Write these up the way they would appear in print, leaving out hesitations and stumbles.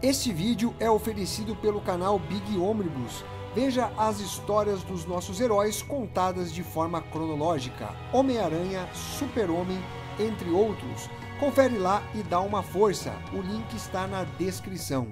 Este vídeo é oferecido pelo canal Big Omnibus. Veja as histórias dos nossos heróis contadas de forma cronológica. Homem-Aranha, Super-Homem, entre outros. Confere lá e dá uma força. O link está na descrição.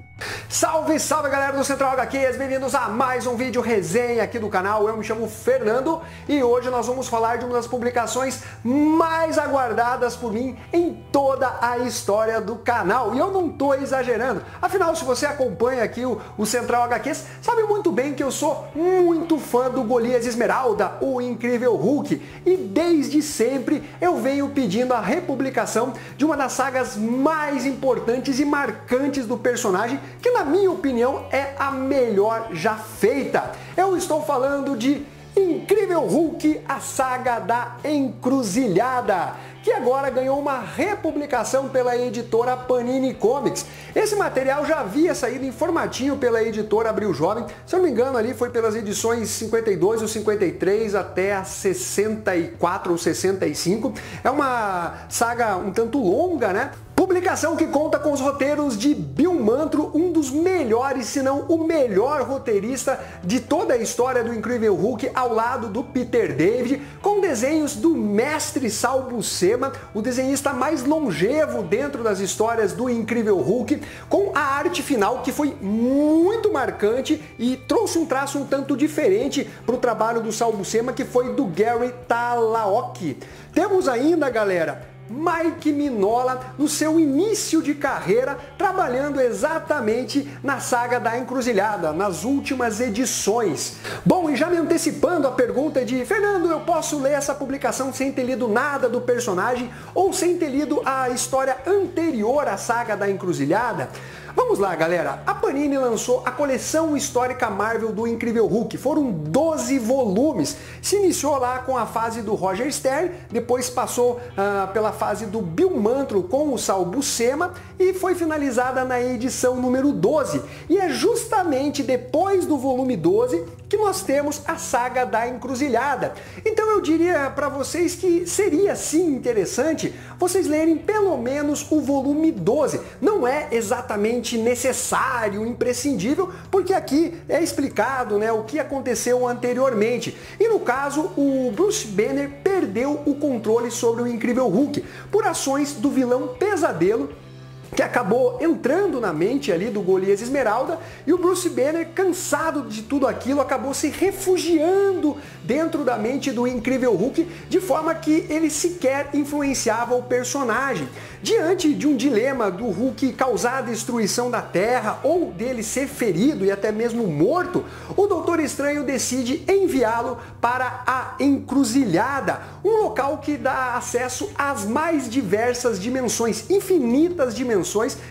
Salve, salve galera do Central HQs, bem-vindos a mais um vídeo resenha aqui do canal. Eu me chamo Fernando e hoje nós vamos falar de uma das publicações mais aguardadas por mim em toda a história do canal. E eu não tô exagerando, afinal se você acompanha aqui o Central HQs, sabe muito bem que eu sou muito fã do Golias Esmeralda, o Incrível Hulk. E desde sempre eu venho pedindo a republicação de uma das sagas mais importantes e marcantes do personagem, que na minha opinião é a melhor já feita. Eu estou falando de Incrível Hulk, a saga da Encruzilhada, que agora ganhou uma republicação pela editora Panini Comics. Esse material já havia saído em formatinho pela editora Abril Jovem, se eu não me engano ali foi pelas edições 52 ou 53 até a 64 ou 65. É uma saga um tanto longa, né? Publicação que conta com os roteiros de Bill Mantlo, um dos melhores, se não o melhor roteirista de toda a história do Incrível Hulk, ao lado do Peter David, com desenhos do mestre Sal Buscema, o desenhista mais longevo dentro das histórias do Incrível Hulk, com a arte final que foi muito marcante e trouxe um traço um tanto diferente para o trabalho do Sal Buscema, que foi do Gary Talaoc. Temos ainda, galera, Mike Mignola no seu início de carreira, trabalhando exatamente na saga da Encruzilhada, nas últimas edições. Bom, e já me antecipando a pergunta de Fernando, eu posso ler essa publicação sem ter lido nada do personagem ou sem ter lido a história anterior à saga da Encruzilhada? Vamos lá, galera. A Panini lançou a coleção histórica Marvel do Incrível Hulk. Foram 12 volumes. Se iniciou lá com a fase do Roger Stern, depois passou pela fase do Bill Mantlo com o Sal Buscema e foi finalizada na edição número 12. E é justamente depois do volume 12 que nós temos a saga da Encruzilhada. Então eu diria para vocês que seria sim interessante vocês lerem pelo menos o volume 12. Não é exatamente necessário, imprescindível, porque aqui é explicado, né, o que aconteceu anteriormente. E no caso, o Bruce Banner perdeu o controle sobre o Incrível Hulk por ações do vilão Pesadelo, que acabou entrando na mente ali do Golias Esmeralda, e o Bruce Banner, cansado de tudo aquilo, acabou se refugiando dentro da mente do Incrível Hulk, de forma que ele sequer influenciava o personagem. Diante de um dilema do Hulk causar a destruição da Terra ou dele ser ferido e até mesmo morto, o Doutor Estranho decide enviá-lo para a Encruzilhada, um local que dá acesso às mais diversas dimensões, infinitas dimensões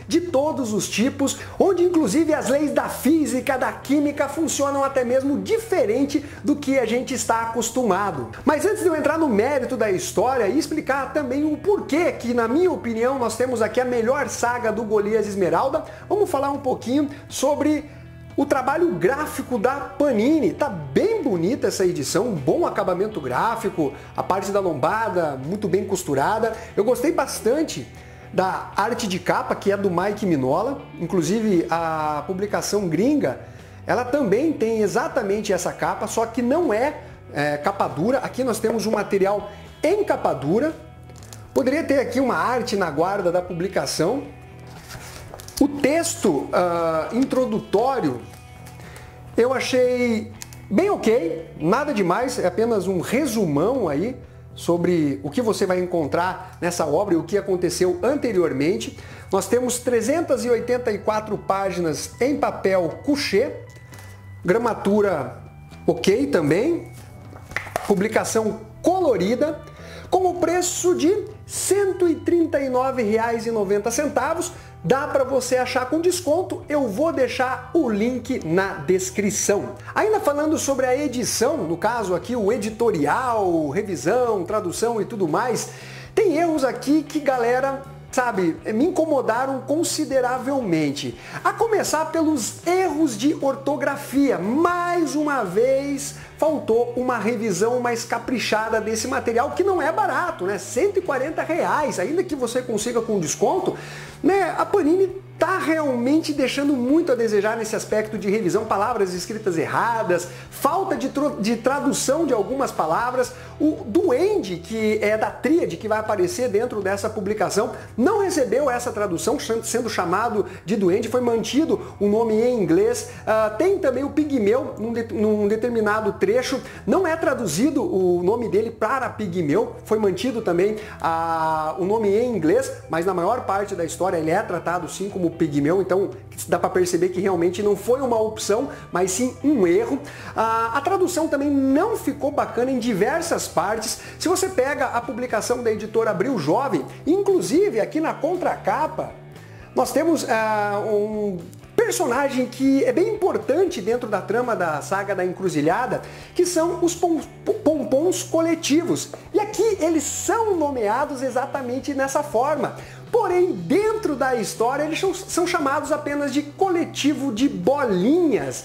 de todos os tipos, onde inclusive as leis da física, da química funcionam até mesmo diferente do que a gente está acostumado. Mas antes de eu entrar no mérito da história e explicar também o porquê que, na minha opinião, nós temos aqui a melhor saga do Golias Esmeralda, vamos falar um pouquinho sobre o trabalho gráfico da Panini. Tá bem bonita essa edição, um bom acabamento gráfico, a parte da lombada muito bem costurada. Eu gostei bastante da arte de capa, que é do Mike Mignola, inclusive a publicação gringa, ela também tem exatamente essa capa, só que não é capa dura. Aqui nós temos um material em capa dura. Poderia ter aqui uma arte na guarda da publicação. O texto introdutório eu achei bem ok, nada demais, é apenas um resumão aí sobre o que você vai encontrar nessa obra e o que aconteceu anteriormente. Nós temos 384 páginas em papel couché, gramatura ok também, publicação colorida, com o preço de R$ 139,90. Dá para você achar com desconto, eu vou deixar o link na descrição. Ainda falando sobre a edição, no caso aqui o editorial, revisão, tradução e tudo mais, tem erros aqui que, galera, sabe, me incomodaram consideravelmente. A começar pelos erros de ortografia. Mais uma vez, faltou uma revisão mais caprichada desse material, que não é barato, né? R$ 140, ainda que você consiga com desconto, né, a Panini tá realmente deixando muito a desejar nesse aspecto de revisão, palavras escritas erradas, falta de tradução de algumas palavras. O Duende, que é da tríade que vai aparecer dentro dessa publicação, não recebeu essa tradução, sendo chamado de Duende, foi mantido o nome em inglês. Tem também o Pigmeu, num determinado trecho, não é traduzido o nome dele para Pigmeu, foi mantido também o nome em inglês, mas na maior parte da história ele é tratado sim como Pigmeu, então dá para perceber que realmente não foi uma opção, mas sim um erro. A tradução também não ficou bacana em diversas partes. Se você pega a publicação da editora Abril Jovem, inclusive aqui na contracapa, nós temos um personagem que é bem importante dentro da trama da saga da Encruzilhada, que são os pompons coletivos. E aqui eles são nomeados exatamente nessa forma. Porém, dentro da história, eles são chamados apenas de coletivo de bolinhas.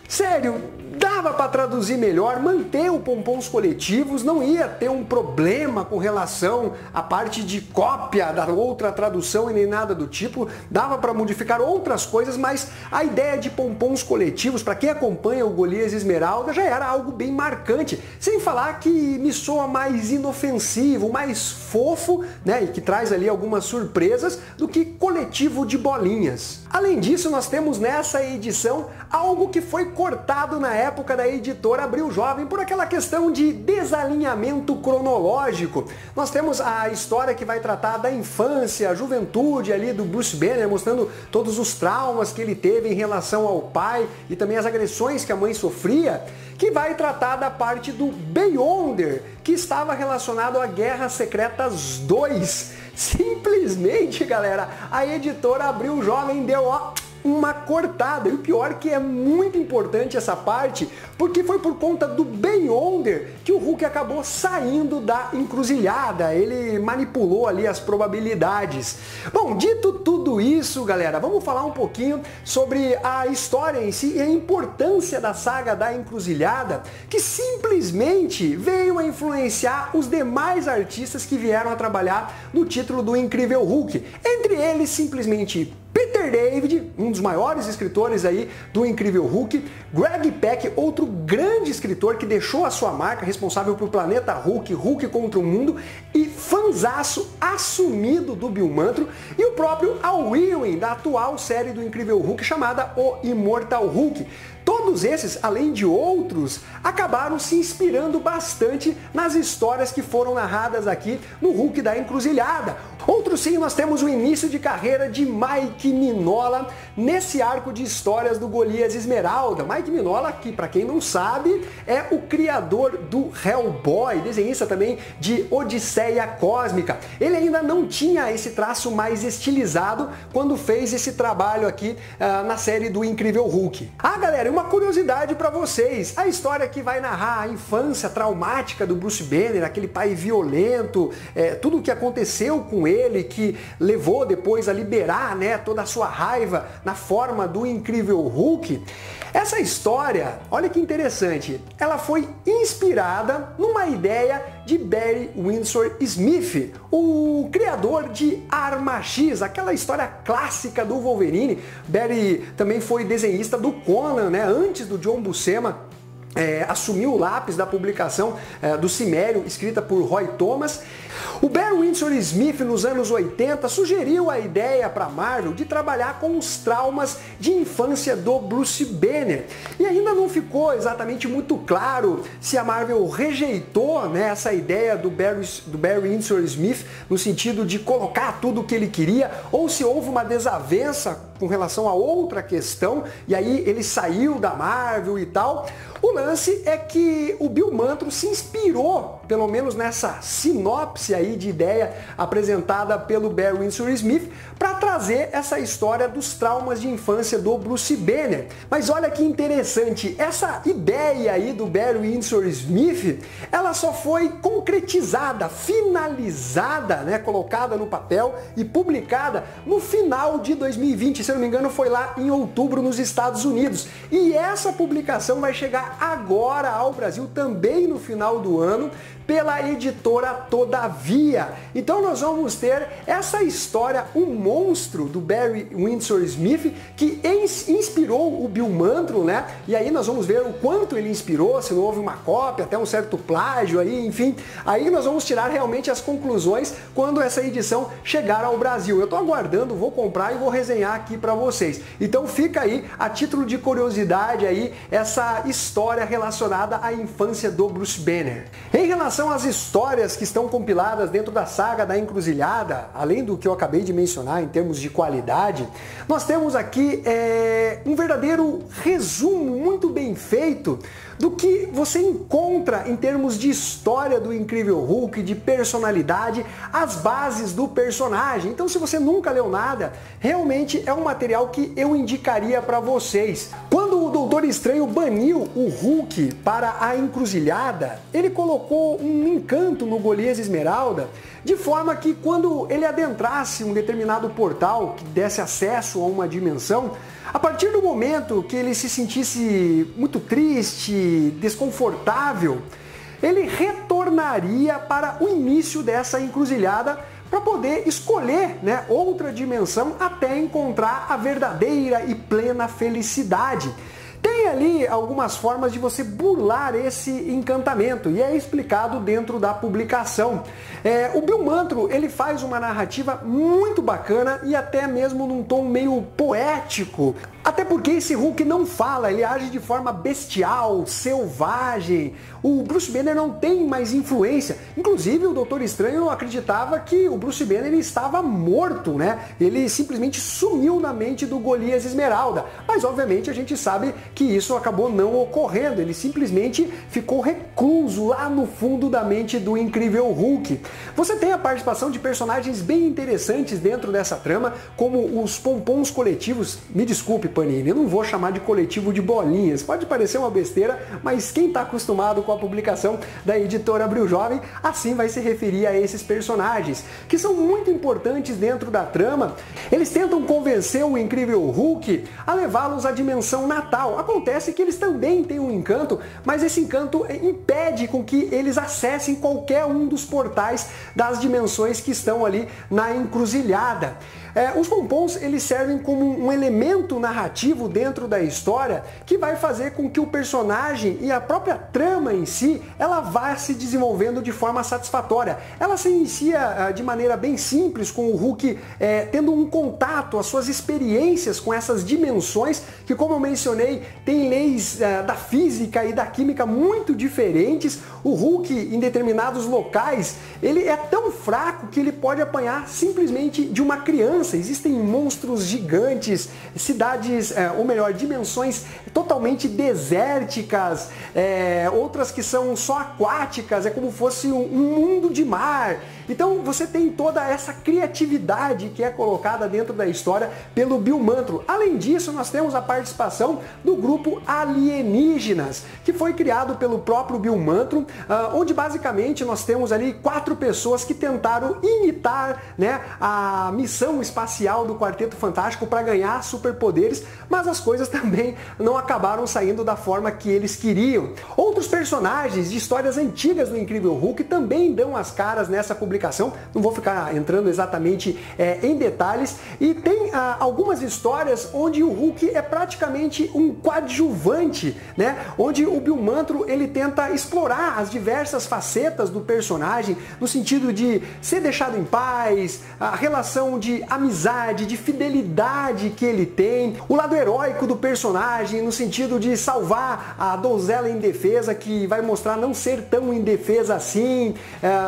Sério, dava para traduzir melhor, manter o pompons coletivos, não ia ter um problema com relação à parte de cópia da outra tradução e nem nada do tipo, dava para modificar outras coisas, mas a ideia de pompons coletivos, para quem acompanha o Golias Esmeralda, já era algo bem marcante, sem falar que me soa mais inofensivo, mais fofo, né, e que traz ali algumas surpresas, do que coletivo de bolinhas. Além disso, nós temos nessa edição algo que foi cortado na época da editora Abril Jovem por aquela questão de desalinhamento cronológico. Nós temos a história que vai tratar da infância, a juventude ali do Bruce Banner, mostrando todos os traumas que ele teve em relação ao pai e também as agressões que a mãe sofria, que vai tratar da parte do Beyonder, que estava relacionado a Guerras Secretas 2. Simplesmente, galera, a editora Abril Jovem deu uma cortada. E o pior é que é muito importante essa parte, porque foi por conta do Beyonder que o Hulk acabou saindo da encruzilhada. Ele manipulou ali as probabilidades. Bom, dito tudo isso, galera, vamos falar um pouquinho sobre a história em si e a importância da saga da encruzilhada, que simplesmente veio a influenciar os demais artistas que vieram a trabalhar no título do Incrível Hulk. Entre eles, simplesmente Peter David, um dos maiores escritores aí do Incrível Hulk, Greg Pak, outro grande escritor que deixou a sua marca, responsável por Planeta Hulk, Hulk contra o Mundo, e fanzaço assumido do Bill Mantlo, e o próprio Al Ewing, da atual série do Incrível Hulk chamada O Immortal Hulk. Todos esses, além de outros, acabaram se inspirando bastante nas histórias que foram narradas aqui no Hulk da Encruzilhada. Outro sim, nós temos o início de carreira de Mike Mignola nesse arco de histórias do Golias Esmeralda. Mike Mignola, que para quem não sabe, é o criador do Hellboy, desenhista também de Odisseia Cósmica. Ele ainda não tinha esse traço mais estilizado quando fez esse trabalho aqui na série do Incrível Hulk. Galera, uma curiosidade para vocês, a história que vai narrar a infância traumática do Bruce Banner, aquele pai violento, tudo o que aconteceu com ele, que levou depois a liberar, né, toda a sua raiva na forma do Incrível Hulk. Essa história, olha que interessante, ela foi inspirada numa ideia de Barry Windsor Smith, o criador de Arma X, aquela história clássica do Wolverine. Barry também foi desenhista do Conan, né, antes do John Buscema assumiu o lápis da publicação do Cimério, escrita por Roy Thomas. O Barry Windsor Smith, nos anos 80, sugeriu a ideia para a Marvel de trabalhar com os traumas de infância do Bruce Banner. E ainda não ficou exatamente muito claro se a Marvel rejeitou, né, essa ideia do Barry Windsor Smith, no sentido de colocar tudo o que ele queria, ou se houve uma desavença com relação a outra questão, e aí ele saiu da Marvel e tal. O lance é que o Bill Mantlo se inspirou, pelo menos nessa sinopse aí de ideia apresentada pelo Barry Windsor Smith, para trazer essa história dos traumas de infância do Bruce Banner. Mas olha que interessante, essa ideia aí do Barry Windsor Smith, ela só foi concretizada, finalizada, né, colocada no papel e publicada no final de 2020, se eu não me engano foi lá em outubro nos Estados Unidos. E essa publicação vai chegar agora ao Brasil também no final do ano, pela editora Todavia. Então nós vamos ter essa história, um monstro do Barry Windsor Smith, que inspirou o Bill Mantlo, né? E aí nós vamos ver o quanto ele inspirou, se não houve uma cópia, até um certo plágio aí, enfim. Aí nós vamos tirar realmente as conclusões quando essa edição chegar ao Brasil. Eu tô aguardando, vou comprar e vou resenhar aqui para vocês. Então fica aí, a título de curiosidade aí, essa história relacionada à infância do Bruce Banner. Em relação às histórias que estão compiladas dentro da saga da Encruzilhada, além do que eu acabei de mencionar em termos de qualidade, nós temos aqui um verdadeiro resumo muito bem feito do que você encontra em termos de história do Incrível Hulk, de personalidade, as bases do personagem. Então, se você nunca leu nada, realmente é um material que eu indicaria para vocês. Quando o Doutor Estranho baniu o Hulk para a Encruzilhada, ele colocou um encanto no Golias Esmeralda, de forma que quando ele adentrasse um determinado portal que desse acesso a uma dimensão, a partir do momento que ele se sentisse muito triste, desconfortável, ele retornaria para o início dessa encruzilhada para poder escolher, né, outra dimensão até encontrar a verdadeira e plena felicidade. Tem ali algumas formas de você burlar esse encantamento e é explicado dentro da publicação. O Bill Mantlo, ele faz uma narrativa muito bacana e até mesmo num tom meio poético. Até porque esse Hulk não fala, ele age de forma bestial, selvagem. O Bruce Banner não tem mais influência. Inclusive o Doutor Estranho acreditava que o Bruce Banner estava morto, né? Ele simplesmente sumiu na mente do Golias Esmeralda. Mas obviamente a gente sabe que isso acabou não ocorrendo. Ele simplesmente ficou recluso lá no fundo da mente do Incrível Hulk. Você tem a participação de personagens bem interessantes dentro dessa trama, como os pompons coletivos. Me desculpe, Panini, eu não vou chamar de coletivo de bolinhas. Pode parecer uma besteira, mas quem está acostumado com a publicação da editora Abril Jovem, assim vai se referir a esses personagens, que são muito importantes dentro da trama. Eles tentam convencer o Incrível Hulk a levá-los à dimensão natal. Acontece que eles também têm um encanto, mas esse encanto impede com que eles acessem qualquer um dos portais das dimensões que estão ali na encruzilhada. Os pompons, eles servem como um elemento narrativo dentro da história que vai fazer com que o personagem e a própria trama em si, ela vá se desenvolvendo de forma satisfatória. Ela se inicia de maneira bem simples, com o Hulk tendo um contato, as suas experiências com essas dimensões, que, como eu mencionei, tem leis da física e da química muito diferentes. O Hulk, em determinados locais, ele é tão fraco que ele pode apanhar simplesmente de uma criança. Existem monstros gigantes, cidades, ou melhor, dimensões totalmente desérticas, outras que são só aquáticas, é como fosse um mundo de mar. Então você tem toda essa criatividade que é colocada dentro da história pelo Bill Mantlo. Além disso, nós temos a participação do grupo Alienígenas, que foi criado pelo próprio Bill Mantlo, onde basicamente nós temos ali 4 pessoas que tentaram imitar, né, a missão espacial do Quarteto Fantástico para ganhar superpoderes, mas as coisas também não acabaram saindo da forma que eles queriam. Outros personagens de histórias antigas do Incrível Hulk também dão as caras nessa publicação. Não vou ficar entrando exatamente em detalhes. E tem algumas histórias onde o Hulk é praticamente um coadjuvante, né? Onde o Bill Mantlo, ele tenta explorar as diversas facetas do personagem, no sentido de ser deixado em paz, a relação de amizade, de fidelidade que ele tem, o lado heróico do personagem, no sentido de salvar a donzela indefesa, que vai mostrar não ser tão indefesa assim,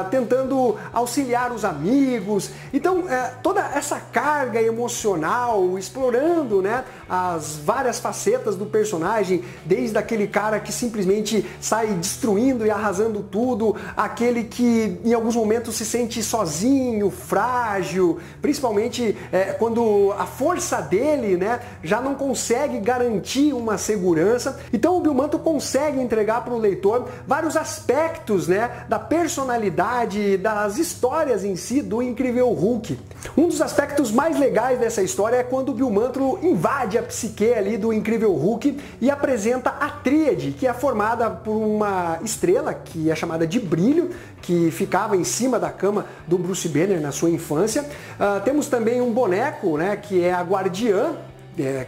tentando auxiliar os amigos. Então, toda essa carga emocional, explorando, né, as várias facetas do personagem, desde aquele cara que simplesmente sai destruindo e arrasando tudo, aquele que em alguns momentos se sente sozinho, frágil, principalmente quando a força dele, né, já não consegue garantir uma segurança. Então o Bill Mantlo consegue entregar para o leitor vários aspectos, né, da personalidade, das histórias em si do Incrível Hulk. Um dos aspectos mais legais dessa história é quando o Bill Mantlo invade a psique ali do Incrível Hulk e apresenta a Tríade, que é formada por uma estrela que é chamada de Brilho, que ficava em cima da cama do Bruce Banner na sua infância. Temos também um boneco, né, que é a Guardiã,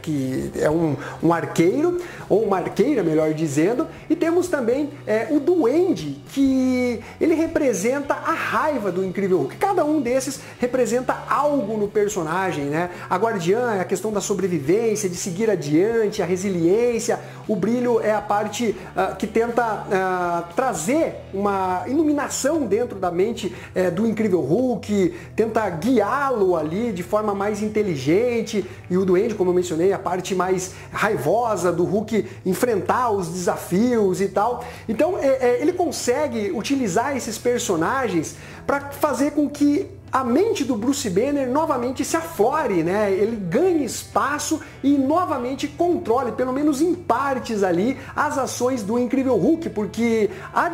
que é um arqueiro, ou uma arqueira, melhor dizendo, e temos também o Duende, que ele representa a raiva do Incrível Hulk. Cada um desses representa algo no personagem, né? A Guardiã é a questão da sobrevivência, de seguir adiante, a resiliência. O Brilho é a parte que tenta trazer uma iluminação dentro da mente do Incrível Hulk, tenta guiá-lo ali de forma mais inteligente, e o Duende, como eu mencionei, a parte mais raivosa do Hulk enfrentar os desafios e tal. Então ele consegue utilizar esses personagens para fazer com que a mente do Bruce Banner novamente se aflore, né? Ele ganhe espaço e novamente controle, pelo menos em partes ali, as ações do Incrível Hulk, porque as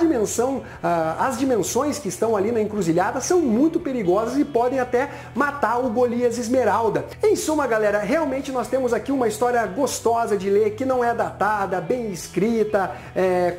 dimensões que estão ali na encruzilhada são muito perigosas e podem até matar o Golias Esmeralda. Em suma, galera, realmente nós temos aqui uma história gostosa de ler, que não é datada, bem escrita,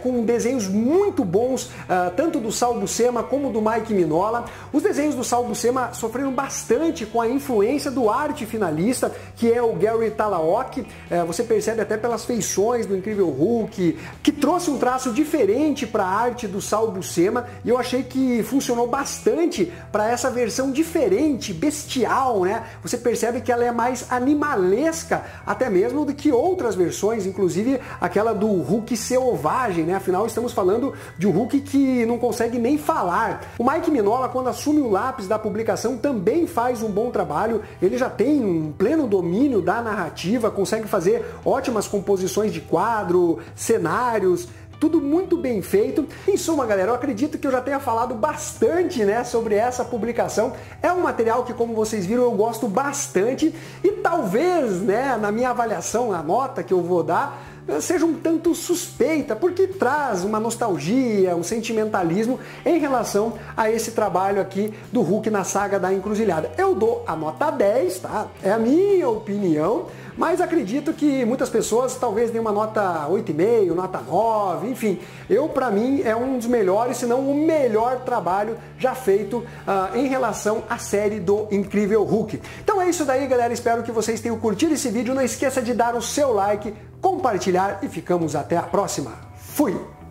com desenhos muito bons, tanto do Sal Buscema como do Mike Mignola. Os desenhos do Sal Buscema sofreram bastante com a influência do arte finalista, que é o Gary Talaoc. Você percebe até pelas feições do Incrível Hulk, que trouxe um traço diferente para a arte do Sal Buscema, e eu achei que funcionou bastante para essa versão diferente, bestial, né? Você percebe que ela é mais animalesca até mesmo do que outras versões, inclusive aquela do Hulk selvagem, né? Afinal, estamos falando de um Hulk que não consegue nem falar. O Mike Mignola, quando assume o lápis da publicação, também faz um bom trabalho. Ele já tem um pleno domínio da narrativa, consegue fazer ótimas composições de quadro, cenários, tudo muito bem feito. Em suma, galera, eu acredito que eu já tenha falado bastante, né, sobre essa publicação. É um material que, como vocês viram, eu gosto bastante, e talvez, né, na minha avaliação, a nota que eu vou dar seja um tanto suspeita, porque traz uma nostalgia, um sentimentalismo em relação a esse trabalho aqui do Hulk na saga da Encruzilhada. Eu dou a nota 10, tá? É a minha opinião, mas acredito que muitas pessoas talvez deem uma nota 8,5, nota 9, enfim. Para mim, é um dos melhores, se não o melhor trabalho já feito em relação à série do Incrível Hulk. Então é isso daí, galera. Espero que vocês tenham curtido esse vídeo. Não esqueça de dar o seu like, compartilhar, e ficamos até a próxima. Fui!